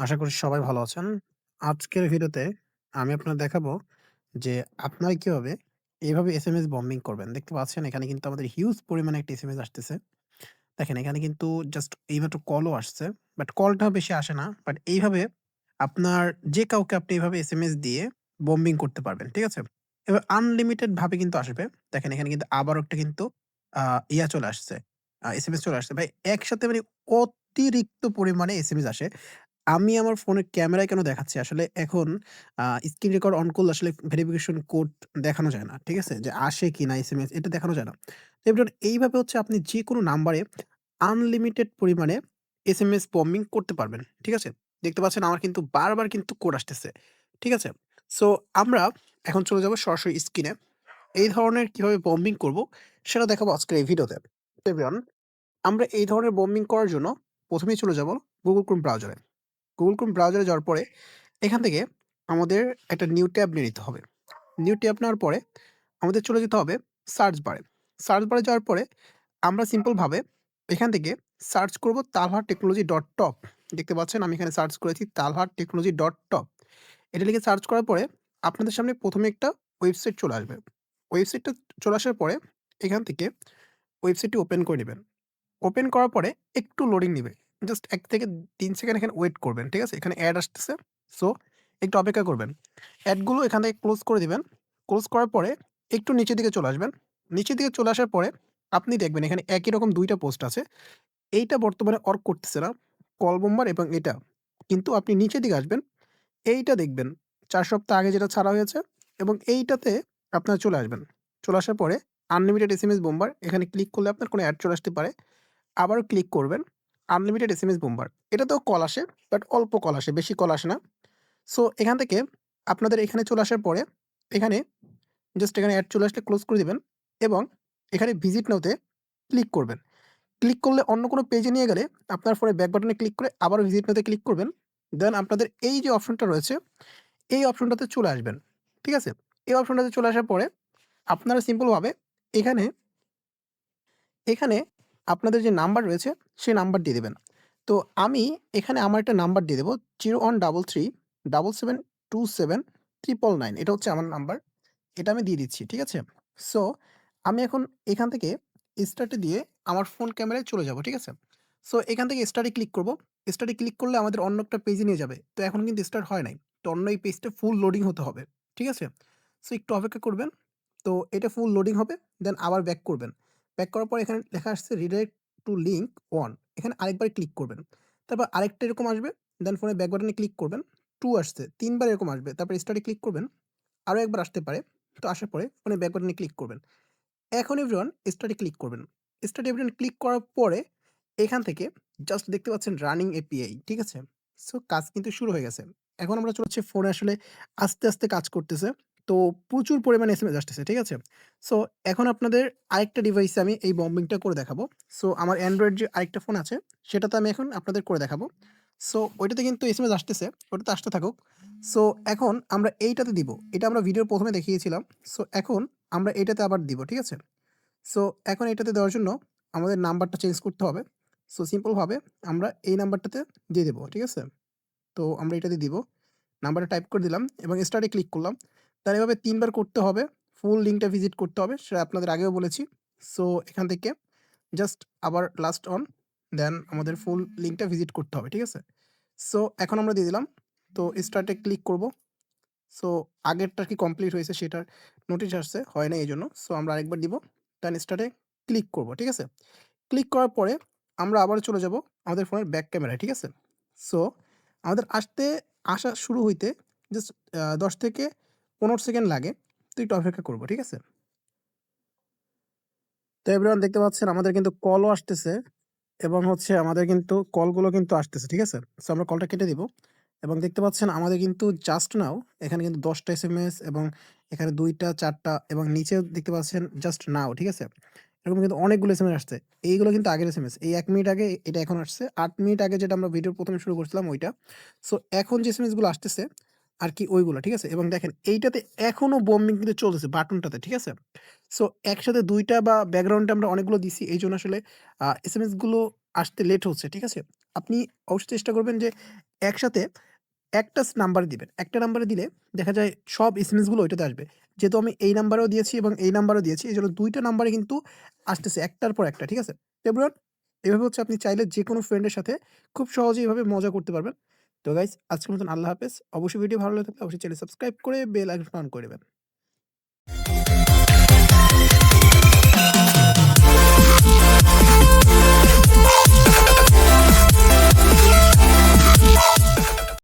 আশা করি সবাই ভালো আছেন। আজকের ভিডিওতে আমি আপনাদের দেখাবো যে আপনারা কিভাবে এভাবে এসএমএস বম্বিং করবেন। দেখতে পাচ্ছেন এখানে কিন্তু আমাদের হিউজ পরিমাণে একটা এসএমএস আসতেছে। দেখেন এখানে কিন্তু জাস্ট এইমাত্র কলও আসছে। বাট কলটাও বেশি আসে না। বাট এইভাবে আপনার যে কাউকে আপনি এভাবে এসএমএস দিয়ে বম্বিং করতে পারবেন। ঠিক আছে? এবার আনলিমিটেড ভাবে কিন্তু আসবে। দেখেন এখানে কিন্তু আবারও একটা কিন্তু আ চলে আসছে। এসএমএস চলে আসছে। ভাই একসাথে মানে অতিরিক্ত পরিমাণে এসএমএস আসে। আমি আমার ফোনের ক্যামেরায় কেন দেখাচ্ছি? আসলে এখন আ স্ক্রিন রেকর্ড অন করলে আসলে ভেরিফিকেশন কোড দেখানো যায় না। ঠিক আছে? যে আসে কিনা এসএমএস এটা দেখানো যায় না। তো এবার এইভাবে হচ্ছে আপনি যেকোনো নাম্বারে আনলিমিটেড পরিমাণে এসএমএস বম্বিং করতে পারবেন। ঠিক আছে? দেখতে পাচ্ছেন আমার কিন্তু বারবার কিন্তু কোড আসতেছে। ঠিক আছে? সো আমরা এখন চলে যাব সরাসরি স্ক্রিনে। এই ধরনের কিভাবে বম্বিং করব সেটা দেখাবো আজকের এই ভিডিওতে। তো এভরিওয়ান আমরা এই ধরনের বম্বিং করার জন্য ১ম এই চলে যাব Google Chrome ব্রাউজারে। Google Chrome ব্রাউজারে যাওয়ার পরে এখান থেকে আমাদের একটা নিউ ট্যাব নিয়ে নিতে হবে। নিউ ট্যাব নেওয়ার পরে আমাদের চলে যেতে হবে সার্চ বারে। সার্চ বারে যাওয়ার পরে আমরা সিম্পল ভাবে এখান থেকে সার্চ করব তালহা টেকনোলজি ডট টপ। দেখতে পাচ্ছেন আমি এখানে সার্চ করেছি তালহা টেকনোলজি ডট টপ। এটা লিখে সার্চ করার পরে আপনাদের সামনে ১ম এ একটা ওয়েবসাইট চলে আসবে। ওয়েবসাইটটা চলে আসার পরে এখান থেকে ওয়েবসাইটটি ওপেন করে নিবেন। ওপেন করার পরে একটু লোডিং নিবে। জাস্ট ১ থেকে ৩ সেকেন্ড এখানে ওয়েট করবেন। ঠিক আছে? এখানে অ্যাড আসতেছে। সো একটু অপেক্ষা করবেন। অ্যাডগুলো এখান থেকে ক্লোজ করে দিবেন। ক্লোজ করার পরে একটু নিচের দিকে চলে আসবেন। নিচের দিকে চলে আসার পরে আপনি দেখবেন এখানে একই রকম ২ টা পোস্ট আছে। এইটা বর্তমানে ওয়ার্ক করতেছে না। কল বম্বার এবং এটা। কিন্তু আপনি নিচের দিকে আসবেন। এইটা দেখবেন ৪ সপ্তাহ আগে যেটা ছাড়া হয়েছে এবং এইটাতে আপনারা চলে আসবেন। চলে আসার পরে আনলিমিটেড এসএমএস বম্বার এখানে ক্লিক করলে আপনার কোনো অ্যাড চলে আসতে পারে। আবারও ক্লিক করবেন। Unlimited SMS bumper. এটাতেও কল আসে, বাট অল্প কল আসে, বেশি কল আসে না। সো এখান থেকে আপনাদের এখানে চলে আসার পরে এখানে জাস্ট এখানে এড চলে আসলে ক্লোজ করে দিবেন এবং এখানে ভিজিট নাওতে ক্লিক করবেন। ক্লিক করলে অন্য কোনো পেজে নিয়ে গেলে আপনার ফোনে ব্যাক বাটনে ক্লিক করে আবারও ভিজিট নাওতে ক্লিক করবেন। দেন আপনাদের এই যে অপশনটা রয়েছে, এই অপশনটাতে চলে আসবেন। ঠিক আছে? এই অপশনটাতে চলে আসার পরে আপনারা সিম্পল ভাবে এখানে এখানে আপনাদের যে নাম্বার রয়েছে, সেই নাম্বার দিয়ে দিবেন। তো আমি এখানে আমার একটা নাম্বার দিয়ে দেব 0133 7727 999 এটা হচ্ছে আমার নাম্বার। এটা আমি দিয়ে দিচ্ছি। ঠিক আছে? সো আমি এখন এখান থেকে স্টার্ট এ দিয়ে আমার ফোন ক্যামেরায় চলে যাব। ঠিক আছে? সো এখান থেকে স্টার্ট এ ক্লিক করব। স্টার্ট এ ক্লিক করলে আমাদের অন্য একটা পেজে নিয়ে যাবে। তো এখন কিন্তু স্টার্ট হয় নাই। তো অন্য এই পেজটা ফুল লোডিং হতে হবে। ঠিক আছে? সো একটু অপেক্ষা করবেন। তো এটা ফুল লোডিং হবে। দেন আবার ব্যাক করবেন। ব্যাক করার পর এখানে লেখা আসছে রিডাইরেক্ট টু লিঙ্ক 1 এখানে আরেকবার ক্লিক করবেন। তারপর আরেকটা এরকম আসবে। দেন ফোনের ব্যাক বাটনে ক্লিক করবেন। 2 আসছে। ৩ বার এরকম আসবে। তারপর স্টার্ট এ ক্লিক করবেন। আরো একবার আসতে পারে। তো আসার পরে ফোনের ব্যাক বাটনে ক্লিক করবেন। এখন এভরিওয়ান স্টার্ট এ ক্লিক করবেন। স্টার্ট এ এভরিওয়ান ক্লিক করার পরে এখান থেকে জাস্ট দেখতে পাচ্ছেন রানিং এপিআই। ঠিক আছে? সো কাজ কিন্তু শুরু হয়ে গেছে। এখন আমরা চলে ফোনে আসলে আস্তে, আস্তে কাজ করতেছে। তো প্রচুর পরিমাণে এসএমএস আসতেছে। ঠিক আছে? সো এখন আপনাদের আরেকটা ডিভাইসে আমি এই বম্বিংটা করে দেখাবো। সো আমার অ্যান্ড্রয়েড যে আরেকটা ফোন আছে সেটাতে আমি এখন আপনাদের করে দেখাবো। সো ওইটাতে কিন্তু এসএমএস আসতেছে। ওটাতে আসতে থাকুক। সো এখন আমরা এইটাতে দিব। এটা আমরা ভিডিওর ১ম এ দেখিয়েছিলাম। সো এখন আমরা এটাতে আবার দিব। ঠিক আছে? সো এখন এটাতে দেওয়ার জন্য আমাদের নাম্বারটা চেঞ্জ করতে হবে। সো সিম্পল ভাবে আমরা এই নাম্বারটাতে দিয়ে দেব। ঠিক আছে? তো আমরা এটাতে দিব। নাম্বারটা টাইপ করে দিলাম এবং স্টার্ট এ ক্লিক করলাম। তাহলে এভাবে ৩ বার করতে হবে। ফুল লিঙ্কটা ভিজিট করতে হবে। সেটা আপনাদের আগেও বলেছি। সো এখান থেকে জাস্ট আবার লাস্ট অন দেন আমাদের ফুল লিঙ্কটা ভিজিট করতে হবে। ঠিক আছে? সো এখন আমরা দিয়ে দিলাম। তো স্টার্ট এ ক্লিক করব। সো আগেরটা কি কমপ্লিট হয়েছে সেটার নোটিশ আসছে, হয় নাই এজন্য। সো আমরা আরেকবার দিব। দেন স্টার্ট এ ক্লিক করব। ঠিক আছে? ক্লিক করার পরে আমরা আবারও চলে যাব আমাদের ফোনের ব্যাক ক্যামেরায়। ঠিক আছে? সো আমাদের আসা শুরু হইতে জাস্ট ১০ থেকে ১৫ সেকেন্ড লাগে। তো একটু অপেক্ষা করব। ঠিক আছে? তো এভরিওয়ান দেখতে পাচ্ছেন আমাদের কিন্তু কলও আসতেছে এবং হচ্ছে আমাদের কিন্তু কলগুলো কিন্তু আসতেছে। ঠিক আছে? সো আমরা কলটা কেটে দিব এবং দেখতে পাচ্ছেন আমাদের কিন্তু জাস্ট নাও এখানে কিন্তু ১০ টা এসএমএস এবং এখানে ২ টা ৪ টা এবং নিচেও দেখতে পাচ্ছেন জাস্ট নাও। ঠিক আছে? এরকম কিন্তু অনেকগুলো এসএমএস আসছে। এইগুলো কিন্তু আগের এসএমএস। এই ১ মিনিট আগে এটা এখন আসছে। ৮ মিনিট আগে যেটা আমরা ভিডিওর ১ম এ শুরু করছিলাম ওইটা। সো এখন যে এসএমএস গুলো আসতেছে আরকি ওইগুলা। ঠিক আছে? এবং দেখেন এইটাতে এখনো বম্বিং কিন্তু চলতেছে বাটনটাতে। ঠিক আছে? সো একসাথে ২ টা বা ব্যাকগ্রাউন্ডে আমরা অনেকগুলো দিছি। এইজন্য আসলে এসএমএস গুলো আসতে লেট হচ্ছে। ঠিক আছে? আপনি অবশ্যই চেষ্টা করবেন যে একসাথে একটা নাম্বারে দিবেন। একটা নাম্বারে দিলে দেখা যায় সব এসএমএস গুলো ওইটাতে আসবে। যেহেতু আমি এই নাম্বারেও দিয়েছি এবং এই নাম্বারেও দিয়েছি। এজন্য ২ টা নাম্বারে কিন্তু আসতেছে একটার পর একটা। ঠিক আছে? তো এভরিওয়ান এভাবে হচ্ছে আপনি চাইলে যেকোনো ফ্রেন্ডের সাথে খুব সহজেই এভাবে মজা করতে পারবেন। তো গাইস আজকের মতন আল্লাহ হাফেজ। অবশ্যই ভিডিও ভালো লেগে থাকলে অবশ্যই চ্যানেল সাবস্ক্রাইব করে বেল আইকন অন করে দিবেন।